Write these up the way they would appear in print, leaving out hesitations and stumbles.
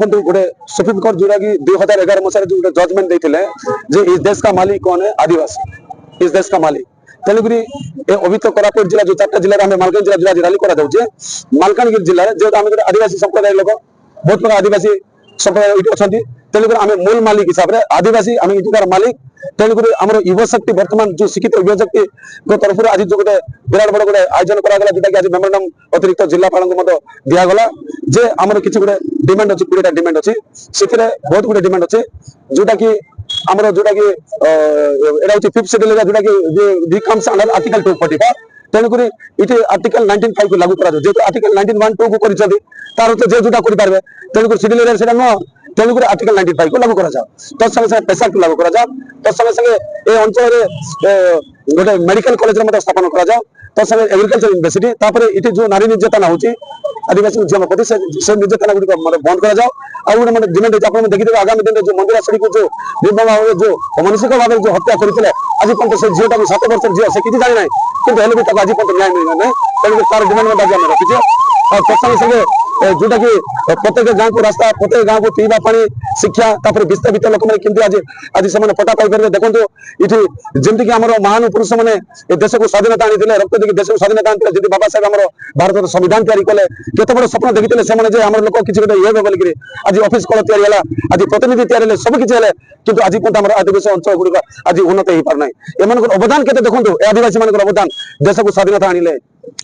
गोटे supreme court जोड़ा कि 2011 मसीह जो जजमेंट देते जे इस देश का मालिक कौन है? आदिवासी। इस देश का मालिक तेणुक अभी तो कोरापुट जिला जो 4टा जिले में मालकानगिरी जिला जो आज रैली करा मालकानगिरी जिले जो आम आदिवासी संप्रदाय लोक बहुत प्रकार आदिवासी संप्रदाय ये अच्छा तेणुक आम मूल मालिक हिसाब से आदिवासी आम इटार मालिक तेणुक आम युवशक्ति बर्तमान जो शिक्षित युवशक्ति तरफ आज जो गोटे विराट बड़ गोटे आयोजन कराला जोटा कि आज मेमोरांडम अतिरिक्त जिलापाल दिगला जे आमर किसी गोटे डिमांड अच्छी 20टा डिमांड अच्छी से बहुत गुटे डिमांड अच्छे जोटा कि आमर जोटा कि एटा हूँ 5th शेड्यूल जोटा कि कम्स अंडर आर्टिकल 245 तेणुक ये आर्टिकल 19(5) को लागू करा जेहेतु आर्टिकल 19(1) 2 को कर तार तो जे जोटा करेंगे तेणुक शेड्यूल से नुह तेणुक आर्टिकल 19(5) को लागू करा तत्संगे पेशा को लागू करा तत्संगे ये अंचल गोटे मेडिकल कॉलेज स्थापन करा तत्संगे एग्रीकल्चर यूनिवर्सिटी ये जो नारी निर्यातना होची आदिवासी झील प्रति से निर्यातना गुड़ी बंद करा गोटे डिमांड आप देखिए आगामी दिन में जो मंदिर श्री को जो निर्मम भाव जो अमानुषिक भाव जो हत्या करते आज पर्यटन से झील 7 वर्ष झील से किसी जानी ना कि आज पर्यटन न्याय मिलना ना तेणुक तार डिमांड आज रखीचे और तत्संगे संगे जोटा कि प्रत्येक गाँव को रास्ता प्रत्येक गाँव को पीवा पानी शिक्षा विस्थापित लोक मैंने केमती आज आज से पटा पाई देखो ये जमीक आम महान पुरुष मैंने देश को स्वाधीनता आनी रक्त देखिए देश को स्वाधीनता आनी जी बाबा साहेब आम भारत संविधान तैयारी कले केत बड़ स्वप्न देखते से आम लोक किसी गोटे ये बोलिक आज ऑफिस कल या आज प्रतिनिधि तैयारी सब किसी किंतु आज पर्यटन आदिवासी अंचल गुड़िक आज उन्नत हो पारना एम अवदान के देखो आदिवासी मान अवदान देश को स्वाधीनता आनिले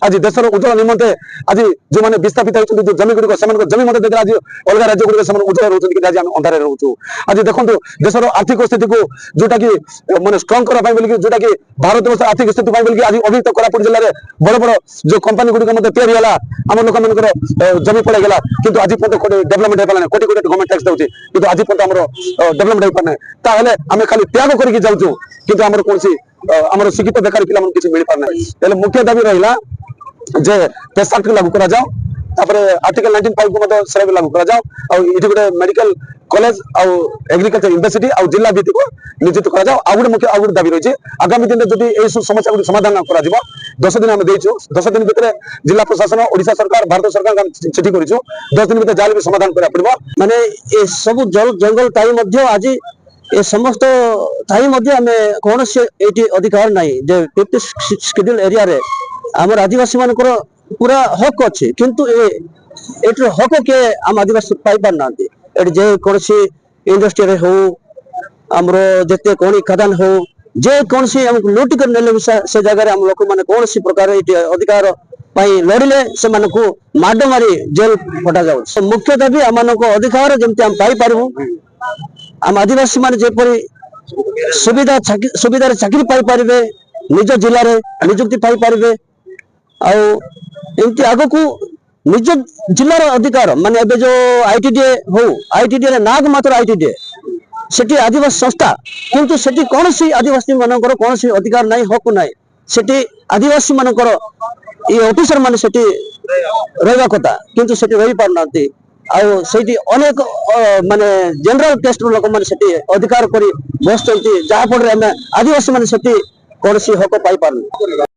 आज देशर उज्जवल निमंते आज जो मैंने विस्थापित होती जो जमी गुड़िक जमी मत देते आज अलग राज्य गुड़िक उज्जवल रोचे कि आज अंधारे रोचु आज देखो देशर आर्थिक स्थिति को जोटा कि मैंने स्ट्रंग करने जोटा कि भारत वर्ष आर्थिक स्थिति बोलिक आज अभियुक्त कोरापुट जिले में बड़ बड़ जो कंपानी गुड़िक तैयारी है आम लोक मान जमी पड़ेगा किंतु आज पर्यटन डेवलपमेंट हो पारना कोटी कोटी गवर्नमेंट टैक्स दूसरी किंतु आज पर्यटन आम डेवलपमेंट हो पारना ताहले आम खाली त्याग करके जाऊँ किंतु आम कौन आम शिक्षित बेकार पिला किसी मिल पारना मुख्य दाबी रहा जे पेशा को लागू करा आर्टिकल 19(5) को लागू करा गोटे मेडिकल कॉलेज एग्रीकल्चर यूनिवर्सिटी और जिला भित्तिक नियोजित करा गोटे मुख्य गोटे दाबी रही है आगामी दिन में जब ये समस्या गुड़ी समाधान कर 10 दिन आम देचु 10 दिन भितर जिला प्रशासन ओडिशा सरकार भारत सरकार चिठी कर 10 दिन भितर जहाँ भी समाधान करा पड़ो माने ये सब जंगल ताई आज ये समस्त ताई आम कौन से अधिकार ना 5th शेड्यूल एरिया रे आमर आदिवासी मान पूरा हक अच्छे किंतु एटर हक के आम आदिवासी पाई पार ना जे कौन सी इंडस्ट्री हो आमर जिते कौन खदान हो जे कौन सी लुट कर ने से जगह आम लोक मैंने कौन सी प्रकार अधिकार लड़िले से माड मारी जेल फटा जाऊ मुख्य दाबी आम अधिकार जमी आम पाई पारू आम आदिवासी मान जेपरी सुविधा चाकरी पाई पारे निज जिले में निजुक्ति पाई पारे आमती आग को निज जिलार अधिकार माने एबे जो आईटीडीए हो आईटीडीए नाग मात्र आईटीडीए सेठी आदिवासी संस्था किंतु सेठी कौन सी आदिवासी मानकर कौन सी अधिकार नहीं हक नहीं सेठी आदिवासी मानकर ये ऑफिसर माने सेठी रहबा कथा किंतु सेठी रही पार नांती आउ सेठी अनेक माने जनरल टेस्ट लोक माने सेठी अधिकार करी बसचंती जहा फल रे आदिवासी माने सेठी कौन सी हक पाई पारनु।